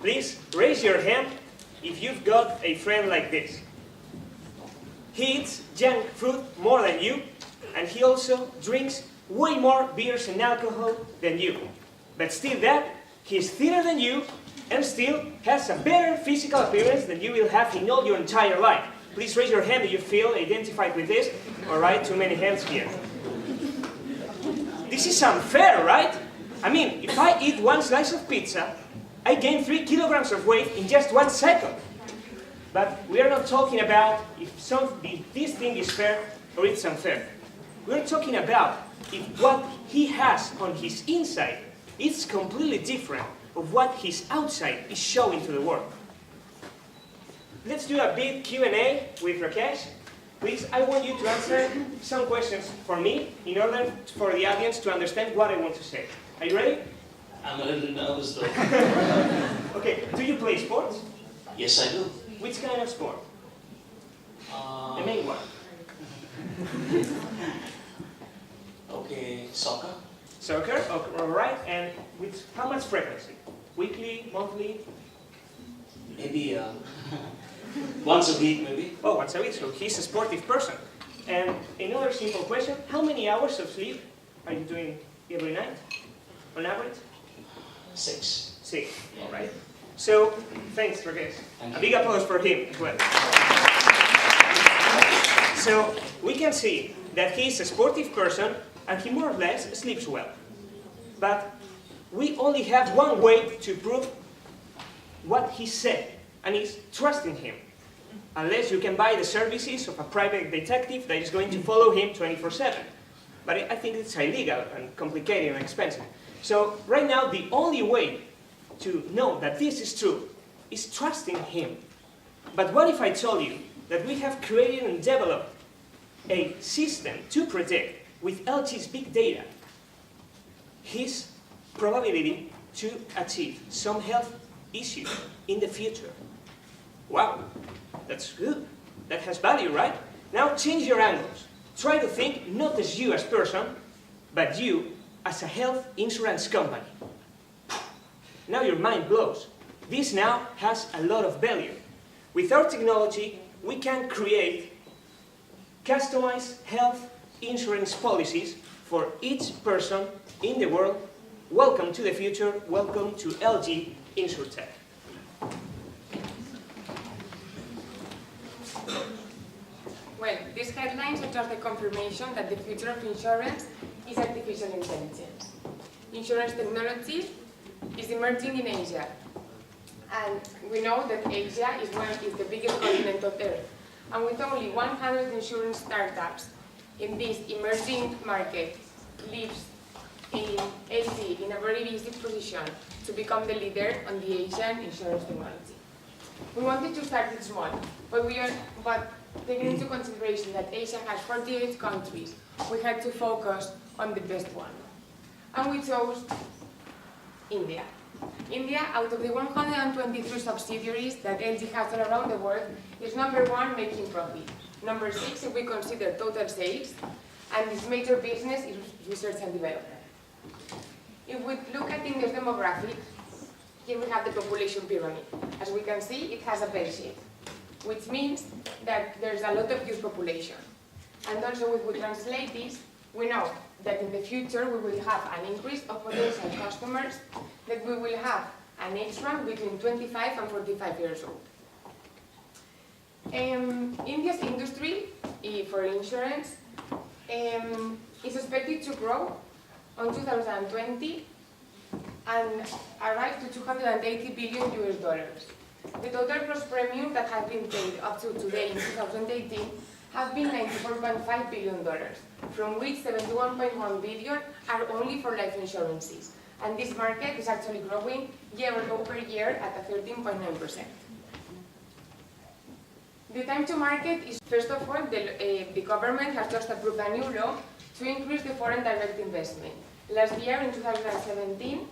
Please raise your hand if you've got a friend like this. He eats junk food more than you, and he also drinks way more beers and alcohol than you. But still that, he's thinner than you, and still has a better physical appearance than you will have in all your entire life. Please raise your hand if you feel identified with this. Alright, too many hands here. This is unfair, right? I mean, if I eat one slice of pizza, I gain 3 kilograms of weight in just 1 second. But we are not talking about if this thing is fair or it's unfair. We're talking about if what he has on his inside is completely different of what his outside is showing to the world. Let's do a big Q&A with Rakesh. Please, I want you to answer some questions for me in order for the audience to understand what I want to say. Are you ready? I'm a little nervous though. Okay, do you play sports? Yes, I do. Which kind of sport? The main one. Okay, soccer. Soccer, okay, all right. And with how much frequency? Weekly, monthly? Maybe once a week, maybe. Oh, once a week, so he's a sportive person. And another simple question, how many hours of sleep are you doing every night, on average? 6. 6, all right. So, thanks, Rakesh. A big applause for him as well. So, we can see that he's a sportive person and he more or less sleeps well. But we only have one way to prove what he said, and it's trusting him. Unless you can buy the services of a private detective that is going to follow him 24/7. But I think it's illegal and complicated and expensive. So right now, the only way to know that this is true is trusting him. But what if I told you that we have created and developed a system to predict, with LG's big data, his probability to achieve some health issue in the future? Wow, that's good. That has value, right? Now change your angles. Try to think not as you as person, but you as a health insurance company. Now your mind blows. This now has a lot of value. With our technology, we can create customized health insurance policies for each person in the world. Welcome to the future. Welcome to LG InsurTech. Well, these headlines are just a confirmation that the future of insurance is artificial intelligence. Insurance technology is emerging in Asia. And we know that Asia is the biggest continent of Earth. And with only 100 insurance startups in this emerging market, leaves in LG in a very easy position to become the leader on the Asian insurance technology. We wanted to start it small, but taking into consideration that Asia has 48 countries, we had to focus on the best one. And we chose India. India, out of the 123 subsidiaries that LG has all around the world, is #1 making profit. #6 if we consider total sales, and its major business is research and development. If we look at India's demographics, here we have the population pyramid. As we can see, it has a bell shape, which means that there's a lot of youth population. And also, if we translate this, we know that in the future we will have an increase of potential customers, that we will have an age range between 25 and 45 years old. India's industry for insurance is expected to grow on 2020 and arrive to $280 billion US. The total gross premium that has been paid up to today in 2018 have been $94.5 billion, from which $71.1 billion are only for life insurances. And this market is actually growing year-over-year at a 13.9%. The time to market is, first of all, the government has just approved a new law to increase the foreign direct investment. Last year, in 2017,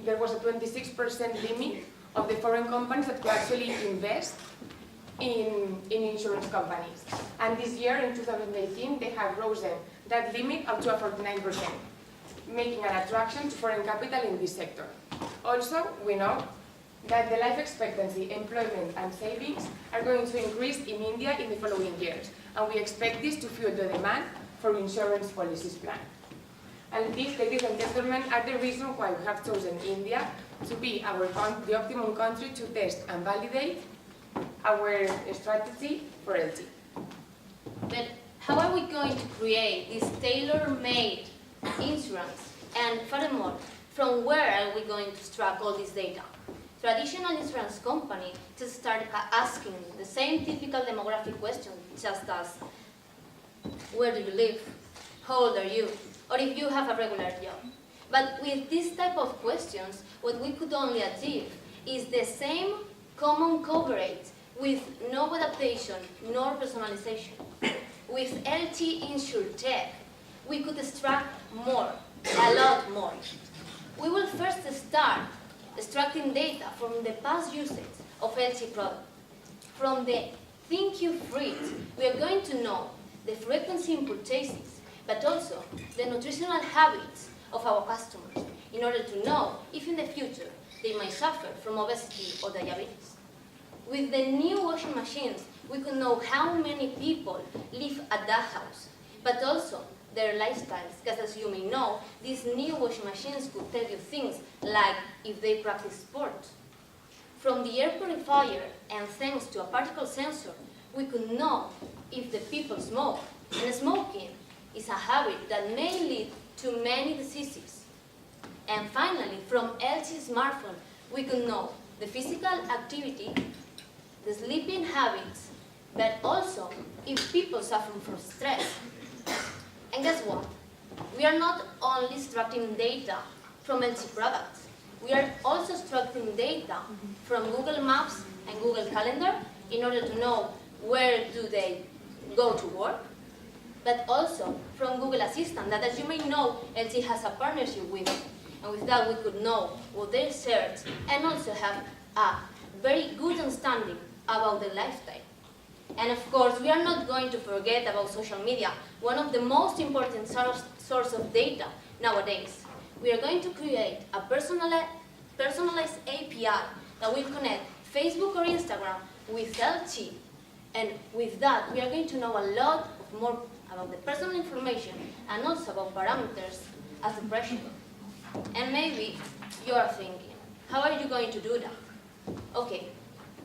there was a 26% limit of the foreign companies that could actually invest in insurance companies. And this year, in 2018, they have risen that limit up to a 49%, making an attraction to foreign capital in this sector. Also, we know that the life expectancy, employment, and savings are going to increase in India in the following years, and we expect this to fuel the demand for insurance policies plan. And these, ladies and gentlemen, are the reason why we have chosen India to be the optimum country to test and validate our strategy for LG. But how are we going to create this tailor-made insurance? And furthermore, from where are we going to extract all this data? Traditional insurance companies just start asking the same typical demographic question, just as where do you live, how old are you, or if you have a regular job. But with this type of questions, what we could only achieve is the same common coverage with no adaptation nor personalization. With LT InsurTech, we could extract more, a lot more. We will first start extracting data from the past usage of LT product. From the Think You Free, we are going to know the frequency in purchases, but also the nutritional habits of our customers in order to know if in the future they might suffer from obesity or diabetes. With the new washing machines, we could know how many people live at that house, but also their lifestyles, because as you may know, these new washing machines could tell you things like if they practice sports. From the air purifier, and thanks to a particle sensor, we could know if the people smoke, and smoking is a habit that may lead to many diseases. And finally, from LG smartphone, we could know the physical activity, the sleeping habits, but also if people suffer from stress. And guess what? We are not only extracting data from LG products, we are also extracting data from Google Maps and Google Calendar in order to know where do they go to work, but also from Google Assistant that, as you may know, LG has a partnership with. And with that, we could know what they search and also have a very good understanding about their lifestyle. And of course, we are not going to forget about social media, one of the most important source of data nowadays. We are going to create a personalized API that will connect Facebook or Instagram with LG. And with that, we are going to know a lot more about the personal information and also about parameters as depression. And maybe you are thinking, how are you going to do that? Okay,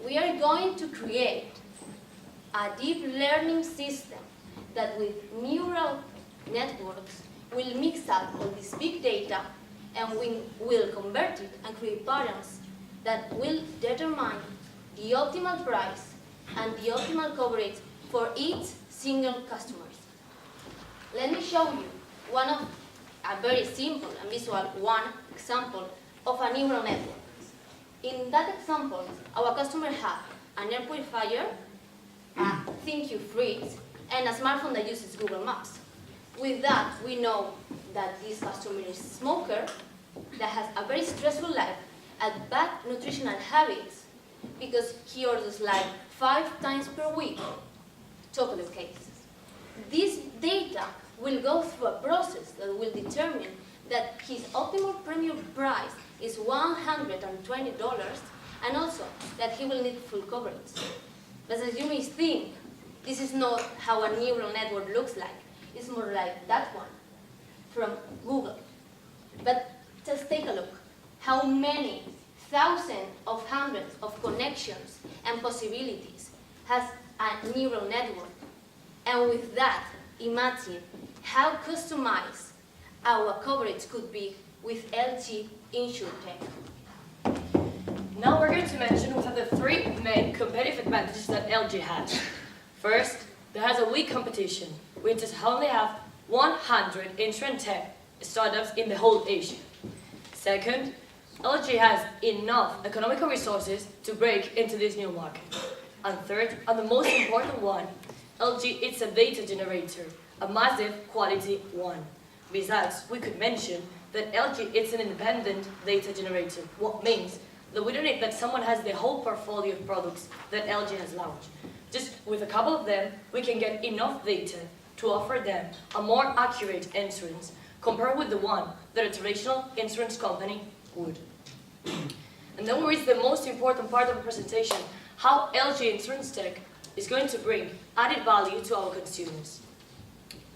we are going to create a deep learning system that with neural networks will mix up all this big data and we will convert it and create patterns that will determine the optimal price and the optimal coverage for each single customer. Let me show you a very simple and visual example of a neural network. In that example, our customer had an air purifier, a Think You Free, and a smartphone that uses Google Maps. With that, we know that this customer is a smoker, that has a very stressful life, and bad nutritional habits, because he orders like 5 times per week chocolate cakes. This data will go through a process that will determine that his optimal premium price is $120, and also that he will need full coverage. But as you may think, this is not how a neural network looks like. It's more like that one from Google. But just take a look. How many thousands of hundreds of connections and possibilities has a neural network? And with that, imagine how customized our coverage could be with LG InsurTech. Now we're going to mention what are the 3 main competitive advantages that LG has. First, there has a weak competition. We just only have 100 insurance tech startups in the whole Asia. Second, LG has enough economical resources to break into this new market. And third, and the most important one, LG is a data generator, a massive quality one. Besides, we could mention that LG is an independent data generator, what means that we don't need that someone has the whole portfolio of products that LG has launched. Just with a couple of them, we can get enough data to offer them a more accurate insurance compared with the one that a traditional insurance company would. And then we reach the most important part of the presentation, how LG Insurance Tech is going to bring added value to our consumers.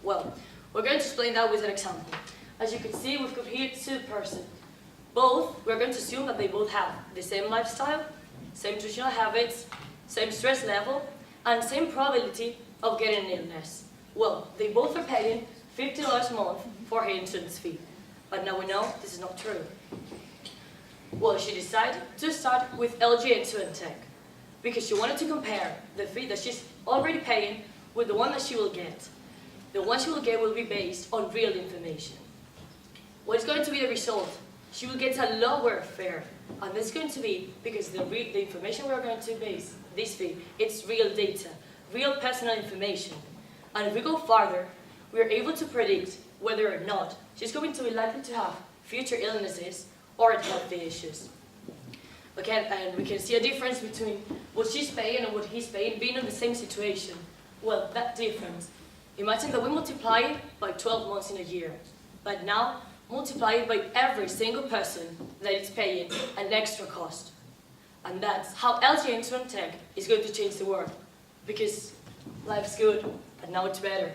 Well, we're going to explain that with an example. As you can see, we've got here two persons. Both, we're going to assume that they both have the same lifestyle, same nutritional habits, same stress level, and same probability of getting an illness. Well, they both are paying $50 a month for her insurance fee. But now we know this is not true. Well, she decided to start with LG Insurance Tech because she wanted to compare the fee that she's already paying with the one that she will get. The one she will get will be based on real information. What is going to be the result? She will get a lower fare, and this is going to be because the information we are going to base this fee, it's real data, real personal information. And if we go farther, we are able to predict whether or not she's going to be likely to have future illnesses or health issues. Okay, and we can see a difference between what she's paying and what he's paying being in the same situation. Well, that difference, imagine that we multiply it by 12 months in a year, but now multiply it by every single person that is paying an extra cost. And that's how LG Insurance Tech is going to change the world, because life's good, but now it's better.